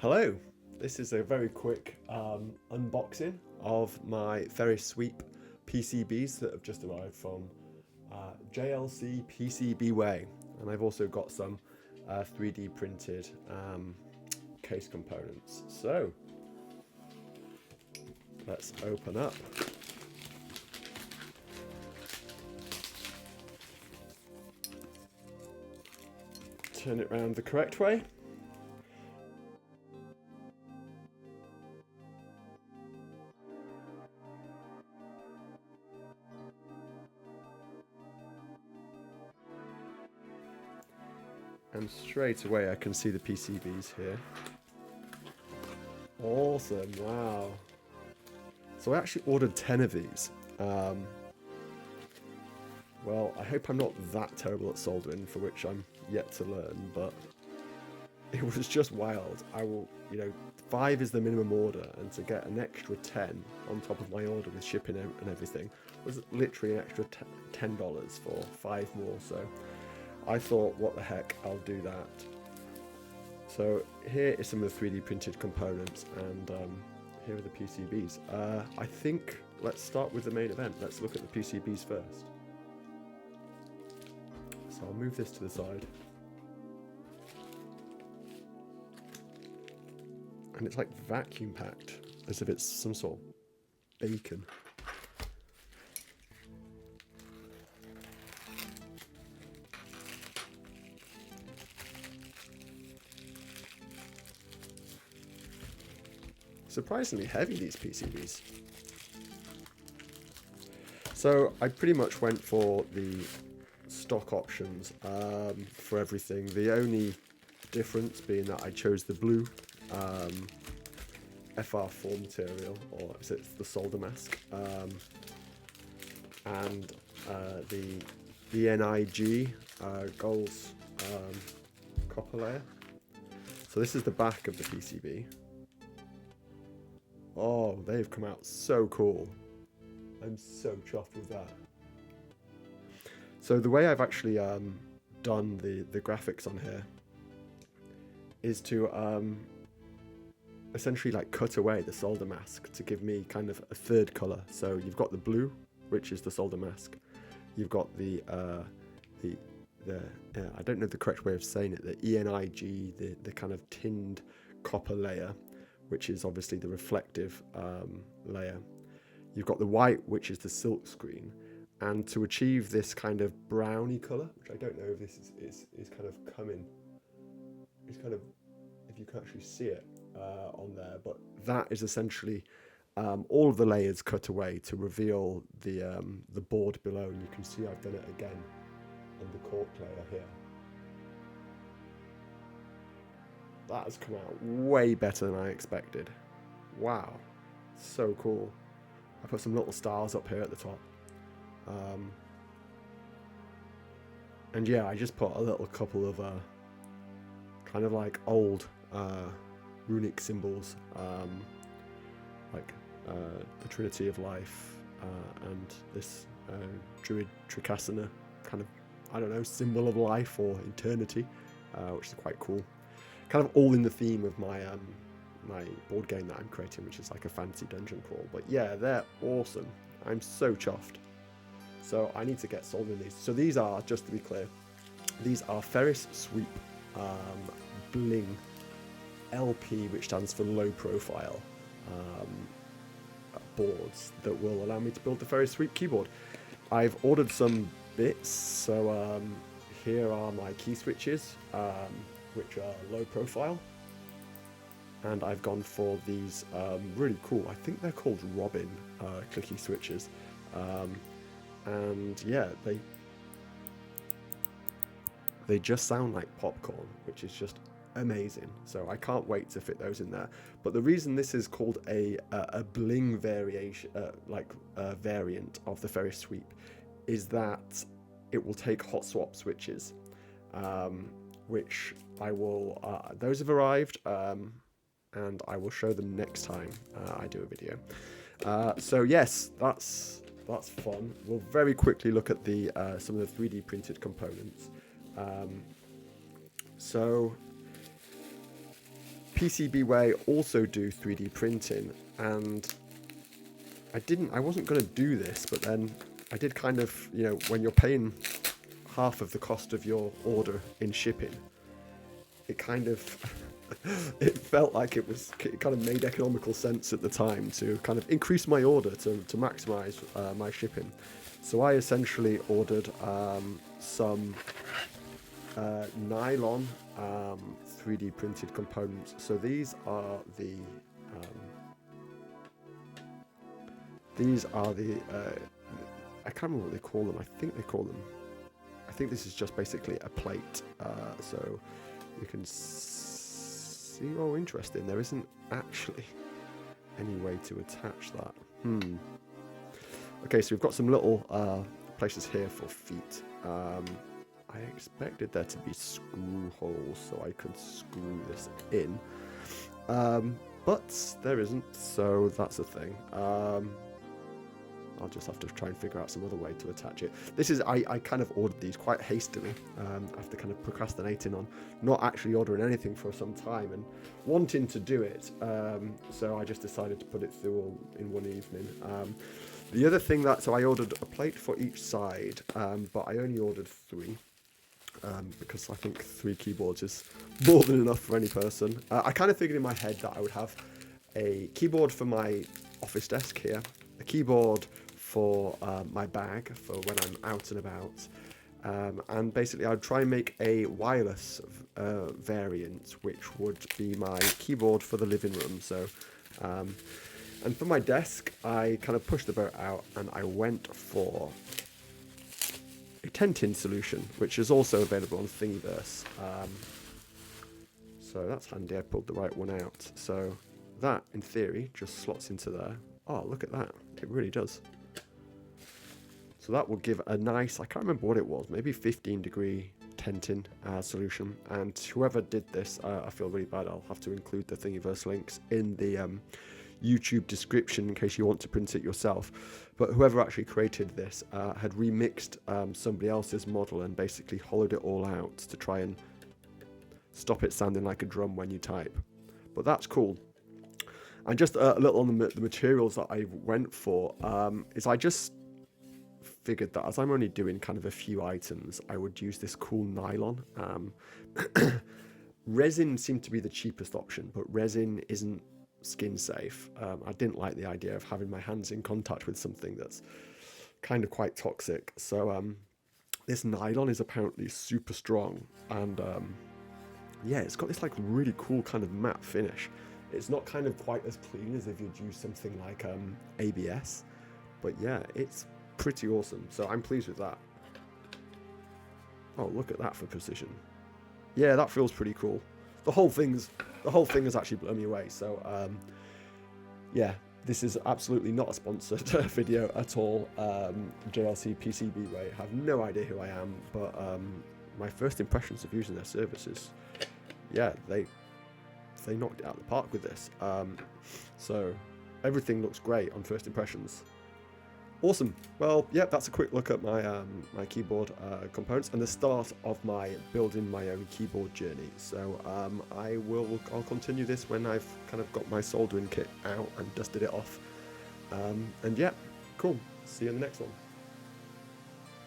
Hello, this is a very quick unboxing of my Ferris Sweep PCBs that have just arrived from JLCPCB way, and I've also got some 3D printed case components. So let's open up. Turn it around the correct way. And straight away I can see the PCBs here. Awesome, wow. So I actually ordered 10 of these. Well, I hope I'm not that terrible at soldering, for which I'm yet to learn, but it was just wild. 5 is the minimum order, and to get an extra 10 on top of my order with shipping and everything was literally an extra $10 for 5 more, so I thought, what the heck, I'll do that. So here is some of the 3D printed components, and here are the PCBs. I think let's start with the main event. Let's look at the PCBs first. So I'll move this to the side. And it's like vacuum packed, as if it's some sort of bacon. Surprisingly heavy, these PCBs. So I pretty much went for the stock options for everything. The only difference being that I chose the blue FR4 material, or is it the solder mask, and the NIG gold copper layer. So this is the back of the PCB. Oh, they've come out so cool. I'm so chuffed with that. So the way I've actually done the graphics on here is to essentially like cut away the solder mask to give me kind of a third color. So you've got the blue, which is the solder mask. You've got the I don't know the correct way of saying it, the ENIG, the kind of tinned copper layer, which is obviously the reflective layer. You've got the white, which is the silk screen. And to achieve this kind of browny colour, which I don't know if this is kind of coming, it's kind of, if you can actually see it on there, but that is essentially all of the layers cut away to reveal the board below. And you can see I've done it again on the cork layer here. That has come out way better than I expected. Wow, so cool. I put some little stars up here at the top. And yeah, I just put a little couple of kind of like old runic symbols, like the Trinity of Life and this Druid Tricassina kind of, I don't know, symbol of life or eternity, which is quite cool. Kind of all in the theme of my my board game that I'm creating, which is like a fantasy dungeon crawl. But yeah, they're awesome. I'm so chuffed. So I need to get soldering these. So these are, just to be clear, these are Ferris Sweep Bling LP, which stands for low profile boards that will allow me to build the Ferris Sweep keyboard. I've ordered some bits, so here are my key switches, which are low profile, and I've gone for these really cool, I think they're called Robin clicky switches, and yeah, they just sound like popcorn, which is just amazing. So I can't wait to fit those in there. But the reason this is called a bling variation, variant of the Ferris Sweep, is that it will take hot swap switches, which I will. Those have arrived, and I will show them next time I do a video. So yes, that's fun. We'll very quickly look at the some of the 3D printed components. So PCB Way also do 3D printing, and I wasn't going to do this, but then I did kind of, you know, when you're paying half of the cost of your order in shipping, it kind of, it felt like it kind of made economical sense at the time to kind of increase my order to maximize my shipping. So I essentially ordered some nylon 3D printed components. So these are the I can't remember what they call them. I think this is just basically a plate. So you can see, oh, interesting. There isn't actually any way to attach that. Okay, so we've got some little places here for feet. I expected there to be screw holes so I could screw this in. But there isn't, so that's a thing. I'll just have to try and figure out some other way to attach it. This is, I kind of ordered these quite hastily after kind of procrastinating on not actually ordering anything for some time and wanting to do it. So I just decided to put it through all in one evening. The other thing so I ordered a plate for each side, but I only ordered 3. Because I think 3 keyboards is more than enough for any person. I kind of figured in my head that I would have a keyboard for my office desk here, a keyboard for my bag for when I'm out and about, and basically I'd try and make a wireless variant, which would be my keyboard for the living room. So, and for my desk, I kind of pushed the boat out and I went for a 10-tin solution, which is also available on Thingiverse. So that's handy. I pulled the right one out. So that, in theory, just slots into there. Oh, look at that. It really does. So that will give a nice, I can't remember what it was, maybe 15-degree 10-tin solution. And whoever did this, I feel really bad. I'll have to include the Thingiverse links in the YouTube description in case you want to print it yourself. But whoever actually created this had remixed somebody else's model and basically hollowed it all out to try and stop it sounding like a drum when you type. But that's cool. And just a little on the materials that I went for is I just figured that as I'm only doing kind of a few items, I would use this cool nylon. Resin seemed to be the cheapest option, but resin isn't skin safe. I didn't like the idea of having my hands in contact with something that's kind of quite toxic. So this nylon is apparently super strong, and yeah, it's got this like really cool kind of matte finish. It's not kind of quite as clean as if you'd use something like ABS, but yeah, it's pretty awesome. So I'm pleased with that. Oh, look at that for precision. Yeah, that feels pretty cool. The whole thing has actually blown me away. So yeah, this is absolutely not a sponsored video at all. JLCPCB, I have no idea who I am, but my first impressions of using their services, yeah, they knocked it out of the park with this. So everything looks great on first impressions. Awesome. Well, yeah, that's a quick look at my my keyboard components and the start of my building my own keyboard journey. So I'll continue this when I've kind of got my soldering kit out and dusted it off. And yeah, cool. See you in the next one.